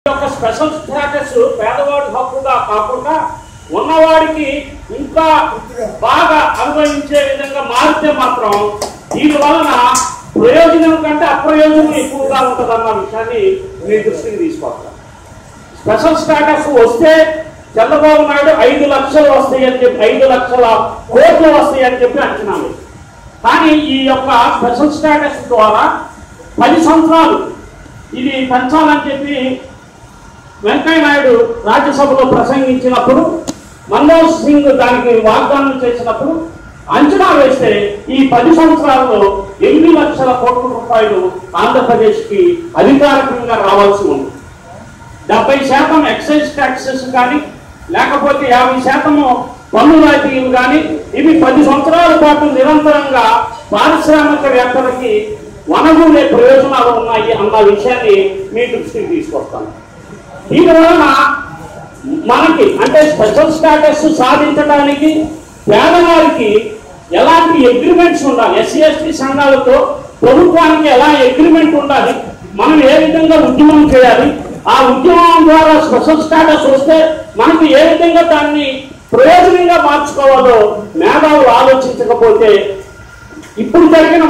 యొక్క special status పేదవాడి హక్కుగా కాకుండా ఉన్నవాడికి ఇంకా బాగా అనుభవించే విధంగా మారితే మాత్రం దీని వలన ప్రయోజనం కంటే అప్రయోజనం ఎక్కువగా ఉంటుందన్న విషయాన్ని మీ దృష్టికి తీసుకొస్తాం. స్పెషల్ స్టేటస్ వస్తే చంద్రబాబు నాయుడు 5 లక్షలు వస్తాయని చెప్పి 5 లక్షల కోట్లు వస్తాయని చెప్పి అంచనాలు. కానీ ఈ యొక్క స్పెషల్ స్టేటస్ ద్వారా 10 సంవత్సరాలు ఇది పెంచాలని చెప్పి వెంకయ్య నాయుడు రాజ్యసభలో ప్రసంగించినప్పుడు, మన్మోహన్ సింగ్ దానికి వాగ్దానం చేసినప్పుడు అంచనా వేస్తే ఈ 10 సంవత్సరాల్లో 8 లక్షల కోట్ల రూపాయలు ఆంధ్రప్రదేశ్కి అధికారికంగా రావాల్సి ఉంది. 70% ఎక్సైజ్ ట్యాక్సెస్ కానీ లేకపోతే 50% పన్ను రాయితీలు కానీ ఇవి 10 సంవత్సరాల పాటు నిరంతరంగా పారిశ్రామికవేత్తలకి వనగూలే ప్రయోజనాలు ఉన్నాయి అన్న విషయాన్ని మీ దృష్టికి తీసుకొస్తాను. దీనివలన మనకి అంటే స్పెషల్ స్టేటస్ సాధించడానికి పేదవారికి ఎలాంటి అగ్రిమెంట్స్ ఉండాలి, ఎస్సీ ఎస్టీ సంఘాలతో ప్రభుత్వానికి ఎలా అగ్రిమెంట్ ఉండాలి, మనం ఏ విధంగా ఉద్యమం చేయాలి, ఆ ఉద్యమం ద్వారా స్పెషల్ స్టేటస్ వస్తే మనకు ఏ విధంగా దాన్ని ప్రయోజనంగా మార్చుకోవాలో మేధావులు ఆలోచించకపోతే ఇప్పుడు జరిగిన